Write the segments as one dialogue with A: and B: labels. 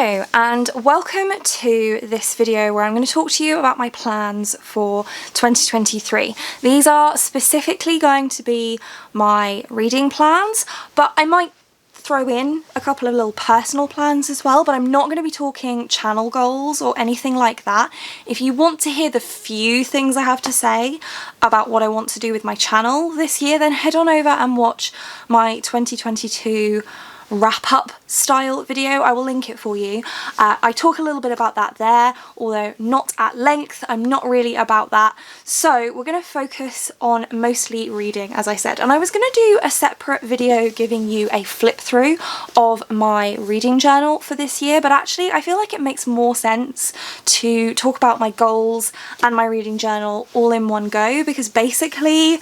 A: Hello and welcome to this video where I'm going to talk to you about my plans for 2023. These are specifically going to be my reading plans, but I might throw in a couple of little personal plans as well, but I'm not going to be talking channel goals or anything like that. If you want to hear the few things I have to say about what I want to do with my channel this year, then head on over and watch my 2022 wrap-up style video. I will link it for you. I talk a little bit about that there, although not at length. I'm not really about that. So we're going to focus on mostly reading, as I said. And I was going to do a separate video giving you a flip through of my reading journal for this year, but actually I feel like it makes more sense to talk about my goals and my reading journal all in one go, because basically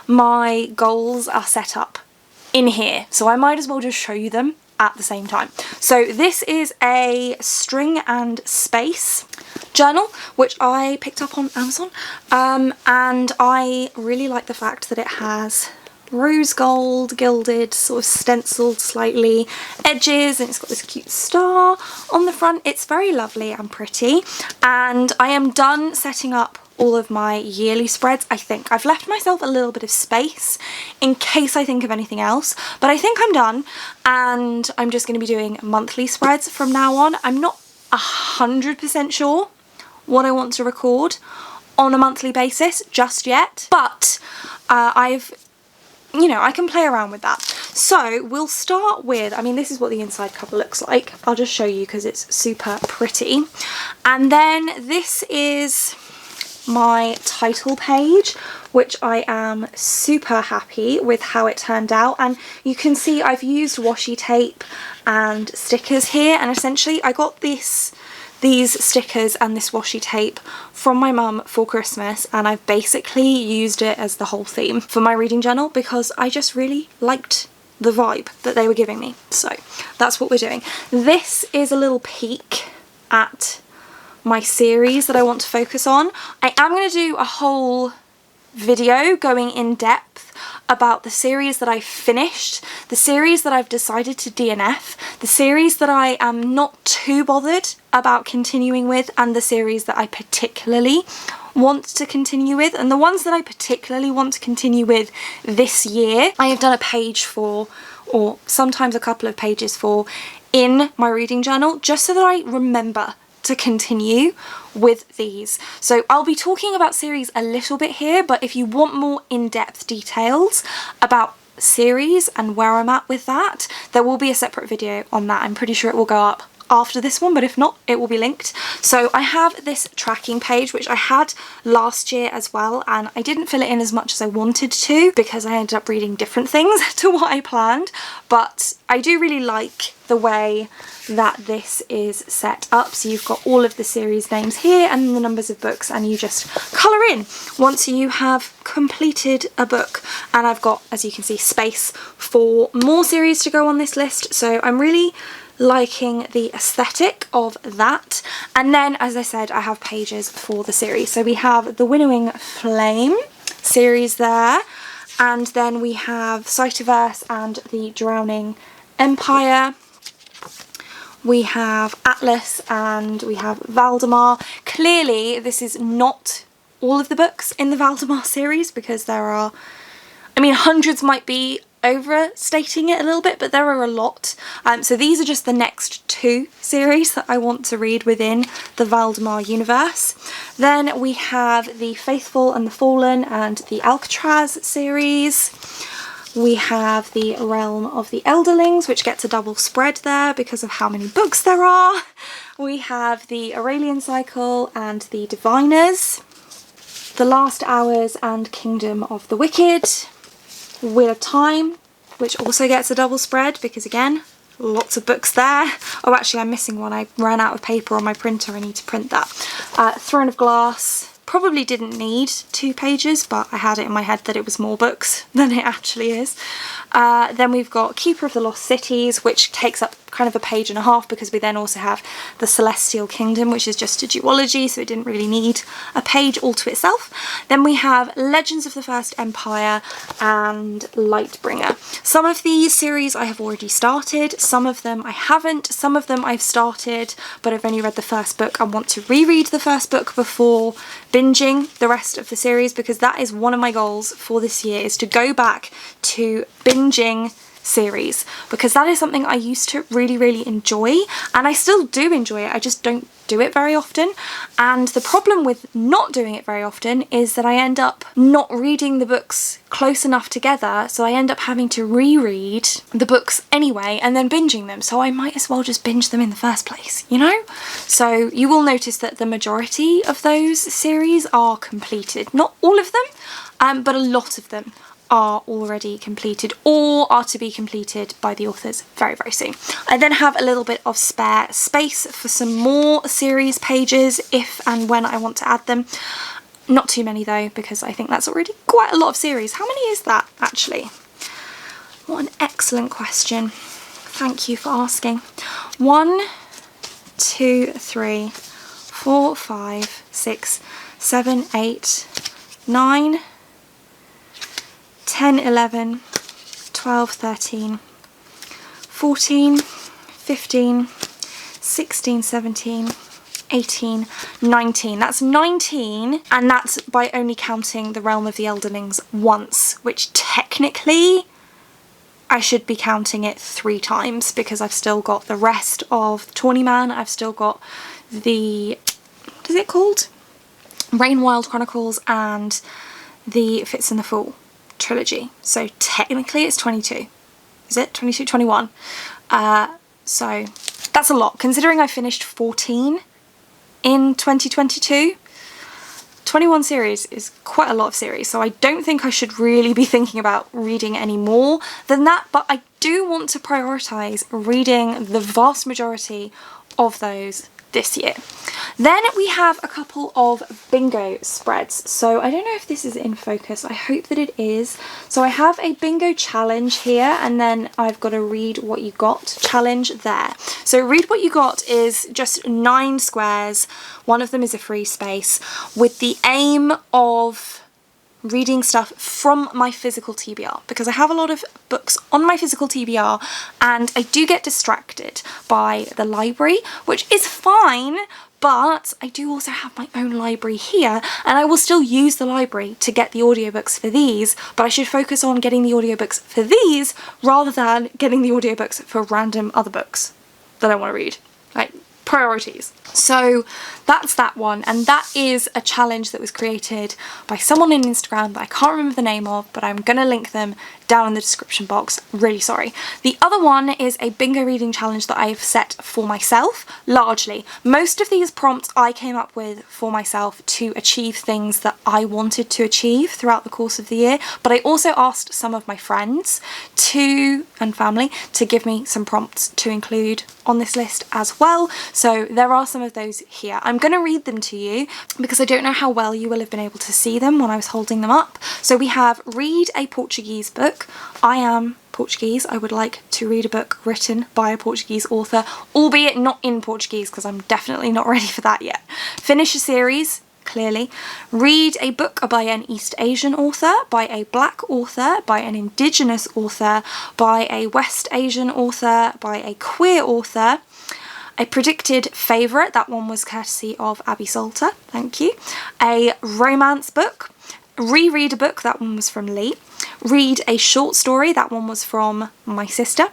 A: my goals are set up in here, so I might as well just show you them at the same time. So this is a string and space journal which I picked up on Amazon, and I really like the fact that it has rose gold gilded sort of stenciled slightly edges, and it's got this cute star on the front. It's very lovely and pretty, and I am done setting up all of my yearly spreads. I think I've left myself a little bit of space in case I think of anything else, but I think I'm done, and I'm just going to be doing monthly spreads from now on. I'm not 100% sure what I want to record on a monthly basis just yet, but I can play around with that. So we'll start with, I mean, this is what the inside cover looks like. I'll just show you because it's super pretty. And then this is my title page, which I am super happy with how it turned out. And you can see I've used washi tape and stickers here, and essentially I got these stickers and this washi tape from my mum for Christmas, and I've basically used it as the whole theme for my reading journal because I just really liked the vibe that they were giving me. So that's what we're doing. This is a little peek at my series that I want to focus on. I am going to do a whole video going in depth about the series that I finished, the series that I've decided to DNF, the series that I am not too bothered about continuing with, and the series that I particularly want to continue with. And the ones that I particularly want to continue with this year, I have done a page for, or sometimes a couple of pages for, in my reading journal, just so that I remember to continue with these. So I'll be talking about series a little bit here, but if you want more in-depth details about series and where I'm at with that, there will be a separate video on that. I'm pretty sure it will go up after this one, but if not, it will be linked. So I have this tracking page which I had last year as well, and I didn't fill it in as much as I wanted to because I ended up reading different things to what I planned, but I do really like the way that this is set up. So you've got all of the series names here and the numbers of books, and you just colour in once you have completed a book. And I've got, as you can see, space for more series to go on this list, so I'm really liking the aesthetic of that. And then, as I said, I have pages for the series. So we have the Winnowing Flame series there, and then we have Cytoverse and the Drowning Empire. We have Atlas and we have Valdemar. Clearly this is not all of the books in the Valdemar series, because there are, I mean, hundreds might be overstating it a little bit, but there are a lot. So these are just the next two series that I want to read within the Valdemar universe. Then we have the Faithful and the Fallen and the Alcatraz series. We have the Realm of the Elderlings, which gets a double spread there because of how many books there are. We have the Aurelian Cycle and the Diviners, The Last Hours and Kingdom of the Wicked, Wheel of Time, which also gets a double spread because, again, lots of books there. Oh, actually I'm missing one. I ran out of paper on my printer. I need to print that. Throne of Glass. Probably didn't need 2 pages, but I had it in my head that it was more books than it actually is. Then we've got Keeper of the Lost Cities, which takes up kind of a page and a half, because we then also have the Celestial Kingdom, which is just a duology, so it didn't really need a page all to itself. Then we have Legends of the First Empire and Lightbringer. Some of these series I have already started, some of them I haven't, some of them I've started but I've only read the first book. I want to reread the first book before binging the rest of the series, because that is one of my goals for this year, is to go back to binging series, because that is something I used to really enjoy, and I still do enjoy it, I just don't do it very often. And the problem with not doing it very often is that I end up not reading the books close enough together, so I end up having to reread the books anyway and then binging them, so I might as well just binge them in the first place, you know? So you will notice that the majority of those series are completed. Not all of them, but a lot of them are already completed or are to be completed by the authors very soon. I then have a little bit of spare space for some more series pages if and when I want to add them. Not too many though, because I think that's already quite a lot of series. How many is that actually? What an excellent question. Thank you for asking. 1, 2, 3, 4, 5, 6, 7, 8, 9, 10, 11, 12, 13, 14, 15, 16, 17, 18, 19. That's 19, and that's by only counting the Realm of the Elderlings once, which technically I should be counting it 3 times, because I've still got the rest of Tawny Man, I've still got the, what is it called? Rainwild Chronicles and the Fitz and the Fool trilogy, so technically it's 22. Is it 22? 21. So that's a lot, considering I finished 14 in 2022. 21 series is quite a lot of series, so I don't think I should really be thinking about reading any more than that, but I do want to prioritise reading the vast majority of those this year. Then we have a couple of bingo spreads. So I don't know if this is in focus, I hope that it is. So I have a bingo challenge here, and then I've got a read what you got challenge there. So read what you got is just 9 squares, one of them is a free space, with the aim of reading stuff from my physical TBR, because I have a lot of books on my physical TBR and I do get distracted by the library, which is fine, but I do also have my own library here, and I will still use the library to get the audiobooks for these, but I should focus on getting the audiobooks for these rather than getting the audiobooks for random other books that I want to read. Like, priorities. So that's that one, and that is a challenge that was created by someone on Instagram that I can't remember the name of, but I'm gonna link them down in the description box. Really sorry. The other one is a bingo reading challenge that I've set for myself, largely. Most of these prompts I came up with for myself to achieve things that I wanted to achieve throughout the course of the year, but I also asked some of my friends and family to give me some prompts to include on this list as well. So there are some of those here. I'm going to read them to you because I don't know how well you will have been able to see them when I was holding them up. So we have read a Portuguese book. I am Portuguese. I would like to read a book written by a Portuguese author, albeit not in Portuguese, because I'm definitely not ready for that yet. Finish a series. Clearly. Read a book by an East Asian author, by a Black author, by an Indigenous author, by a West Asian author, by a queer author. A predicted favourite, that one was courtesy of Abby Salter, thank you. A romance book. Reread a book, that one was from Lee. Read a short story, that one was from my sister.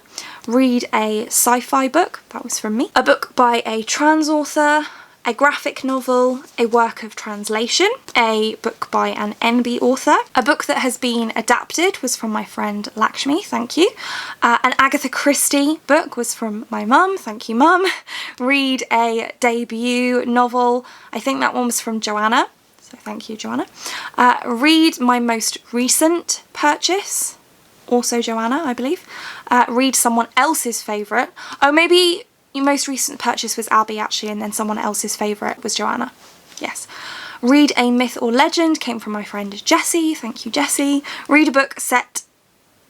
A: Read a sci-fi book, that was from me. A book by a trans author. A graphic novel, a work of translation, a book by an NB author. A book that has been adapted was from my friend Lakshmi, thank you. An Agatha Christie book was from my mum, thank you mum. Read a debut novel, I think that one was from Joanna, so thank you Joanna. Read my most recent purchase, also Joanna I believe. Read someone else's favourite, oh maybe your most recent purchase was Abby actually, and then someone else's favourite was Joanna. Yes. Read a myth or legend came from my friend Jessie. Thank you, Jessie. Read a book set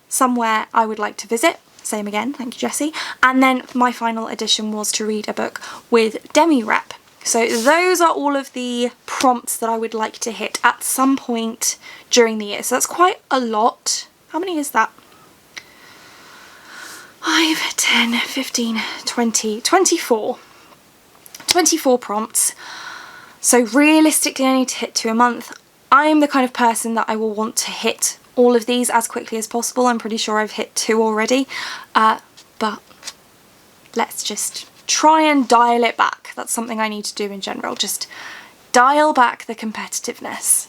A: somewhere I would like to visit. same again, thank you Jessie. And then my final addition was to read a book with Demi-Rep. So those are all of the prompts that I would like to hit at some point during the year. So that's quite a lot. How many is that? 5, 10, 15, 20, 24. 24 prompts. So realistically I need to hit 2 a month. I am the kind of person that I will want to hit all of these as quickly as possible. I'm pretty sure I've hit 2 already, but let's just try and dial it back. That's something I need to do in general, just dial back the competitiveness.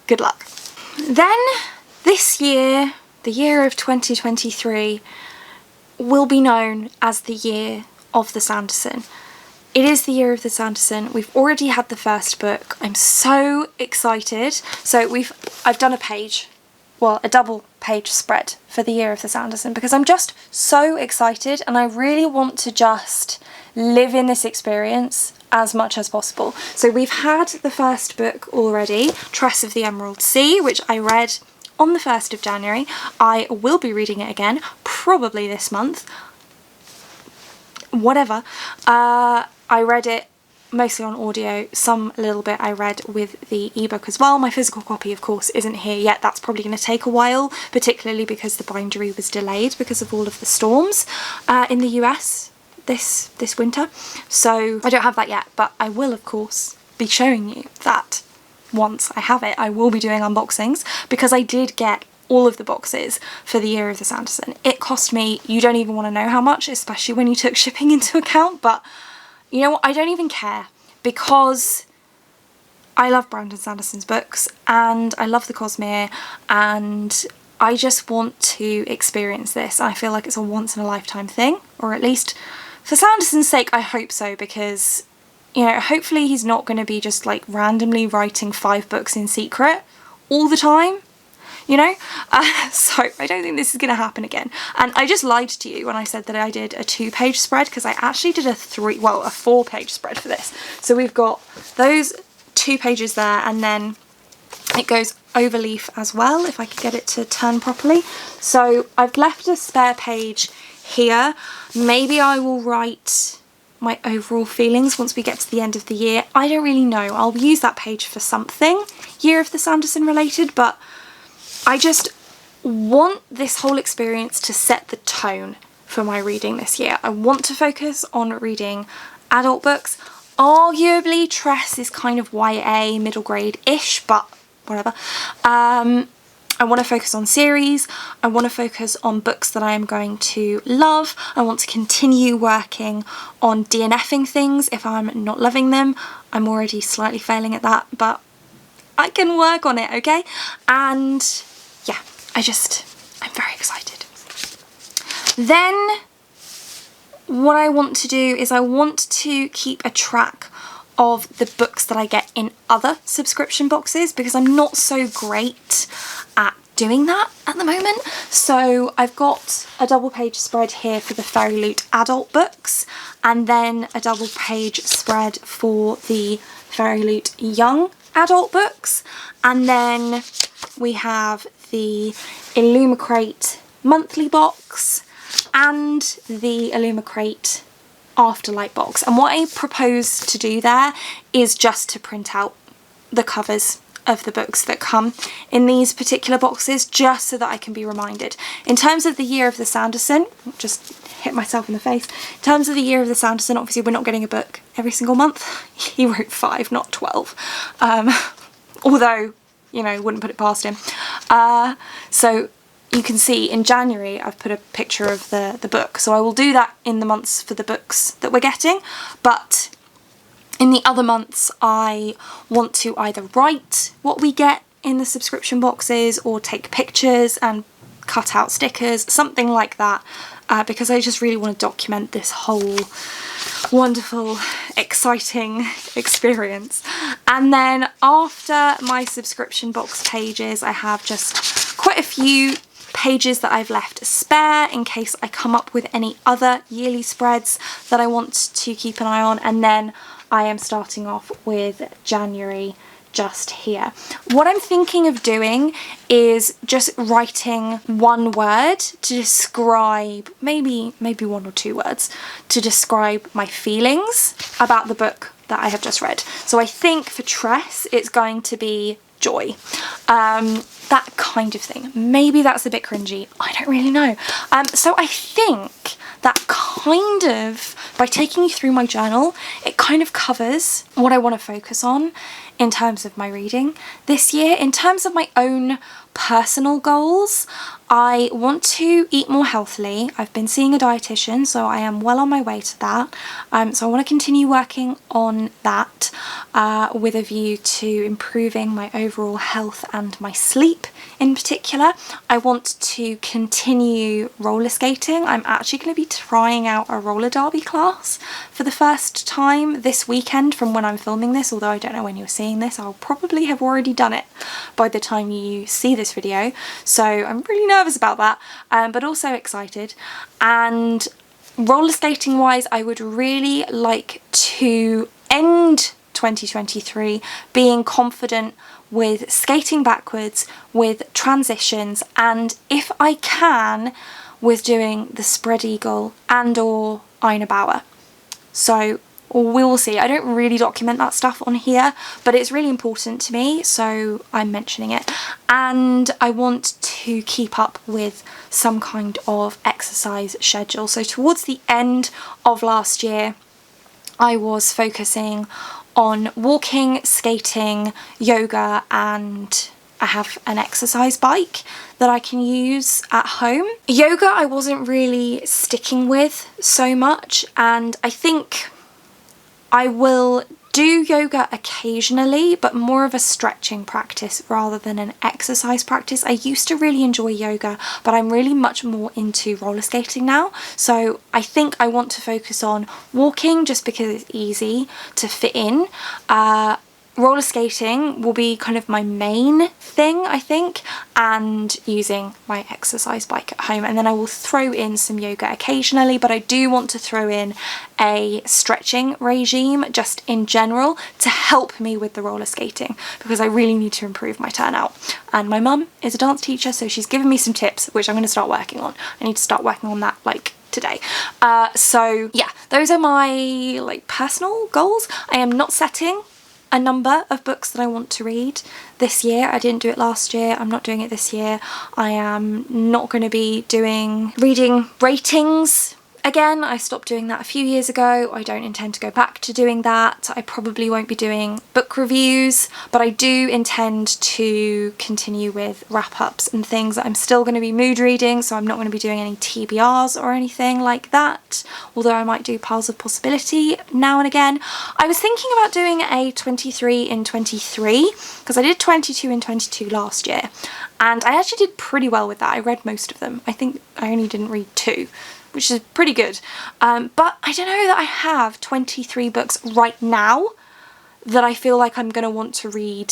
A: Good luck. Then this year, the year of 2023, will be known as the year of the Sanderson. It is the year of the Sanderson. We've already had the first book. I'm so excited. So I've done a page, well, a double page spread for the year of the Sanderson because I'm just so excited and I really want to just live in this experience as much as possible. So we've had the first book already, Tress of the Emerald Sea, which I read on the 1st of January. I will be reading it again, probably this month. Whatever. I read it mostly on audio, some little bit I read with the ebook as well. My physical copy of course isn't here yet. That's probably going to take a while, particularly because the bindery was delayed because of all of the storms in the US this winter. So I don't have that yet, but I will of course be showing you that once I have it. I will be doing unboxings because I did get all of the boxes for the year of the Sanderson. It cost me, you don't even want to know how much, especially when you took shipping into account, but you know what, I don't even care because I love Brandon Sanderson's books and I love the Cosmere and I just want to experience this. I feel like it's a once in a lifetime thing, or at least for Sanderson's sake I hope so, because you know, hopefully he's not going to be just like randomly writing 5 books in secret all the time, you know? So I don't think this is going to happen again. And I just lied to you when I said that I did a 2-page spread because I actually did a 4-page spread for this. So we've got those 2 pages there and then it goes over leaf as well, if I could get it to turn properly. So I've left a spare page here. Maybe I will write my overall feelings once we get to the end of the year. I don't really know. I'll use that page for something Year of the Sanderson related, but I just want this whole experience to set the tone for my reading this year. I want to focus on reading adult books. Arguably Tress is kind of YA, middle grade-ish, but whatever. I want to focus on series, I want to focus on books that I am going to love, I want to continue working on DNFing things if I'm not loving them. I'm already slightly failing at that, but I can work on it, okay? And yeah, I'm very excited. Then what I want to do is I want to keep a track of the books that I get in other subscription boxes because I'm not so great at doing that at the moment. So I've got a double page spread here for the Fairy Loot adult books and then a double page spread for the Fairy Loot young adult books, and then we have the Illumicrate monthly box and the Illumicrate Afterlight box. And what I propose to do there is just to print out the covers of the books that come in these particular boxes, just so that I can be reminded. In terms of the Year of the Sanderson, just hit myself in the face. In terms of the Year of the Sanderson, obviously we're not getting a book every single month. He wrote 5, not 12. Although, you know, wouldn't put it past him. So you can see in January I've put a picture of the book, so I will do that in the months for the books that we're getting, but in the other months I want to either write what we get in the subscription boxes or take pictures and cut out stickers, something like that, because I just really want to document this whole wonderful, exciting experience. And then after my subscription box pages, I have just quite a few pages that I've left spare in case I come up with any other yearly spreads that I want to keep an eye on. And then I am starting off with January just here. What I'm thinking of doing is just writing one word to describe, maybe 1 or 2 words, to describe my feelings about the book that I have just read. So I think for Tress, it's going to be joy. That kind of thing. Maybe that's a bit cringy. I don't really know. So I think that kind of, by taking you through my journal, it kind of covers what I want to focus on in terms of my reading this year. In terms of my own personal goals, I want to eat more healthily. I've been seeing a dietitian, so I am well on my way to that. So I want to continue working on that with a view to improving my overall health and my sleep in particular. I want to continue roller skating. I'm actually going to be trying out a roller derby class for the first time this weekend from when I'm filming this, although I don't know when you're seeing this. I'll probably have already done it by the time you see this video, so I'm really nervous about that, but also excited. And roller skating wise, I would really like to end 2023 being confident with skating backwards, with transitions, and if I can, with doing the spread eagle and or Ina Bauer. So we will see. I don't really document that stuff on here, but it's really important to me, so I'm mentioning it. And I want to keep up with some kind of exercise schedule. So towards the end of last year, I was focusing on walking, skating, yoga, and I have an exercise bike that I can use at home. Yoga I wasn't really sticking with so much, and I think I will do yoga occasionally, but more of a stretching practice rather than an exercise practice. I used to really enjoy yoga, but I'm really much more into roller skating now. So I think I want to focus on walking just because it's easy to fit in. Roller skating will be kind of my main thing, I think, and using my exercise bike at home. And then I will throw in some yoga occasionally, but I do want to throw in a stretching regime just in general to help me with the roller skating, because I really need to improve my turnout. And my mum is a dance teacher, so she's given me some tips, which I'm going to start working on. I need to start working on that like today. So yeah, those are my like personal goals. I am not setting a number of books that I want to read this year. I didn't do it last year. I'm not doing it this year. I am not going to be doing reading ratings again. I stopped doing that a few years ago. I don't intend to go back to doing that. I probably won't be doing book reviews, but I do intend to continue with wrap-ups and things. I'm still going to be mood reading, so I'm not going to be doing any TBRs or anything like that, although I might do Piles of Possibility now and again. I was thinking about doing a 23 in 23, because I did 22 in 22 last year, and I actually did pretty well with that. I read most of them. I think I only didn't read 2, which is pretty good. But I don't know that I have 23 books right now that I feel like I'm going to want to read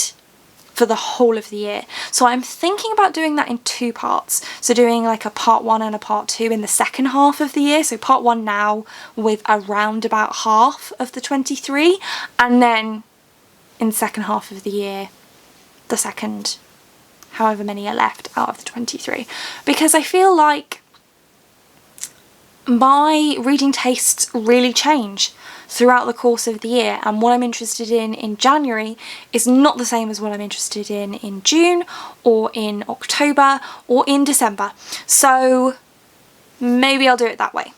A: for the whole of the year. So I'm thinking about doing that in 2 parts. So doing like a part 1 and a part 2 in the second half of the year. So part 1 now with around about half of the 23, and then in the second half of the year, the second, however many are left out of the 23. Because I feel like my reading tastes really change throughout the course of the year, and what I'm interested in January is not the same as what I'm interested in June or in October or in December. So maybe I'll do it that way.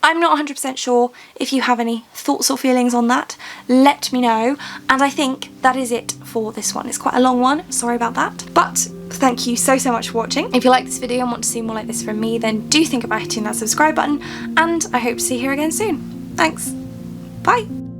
A: I'm not 100% sure. If you have any thoughts or feelings on that, let me know. And I think that is it for this one. It's quite a long one, sorry about that. But thank you so much for watching. If you like this video and want to see more like this from me, then do think about hitting that subscribe button, and I hope to see you here again soon. Thanks. Bye.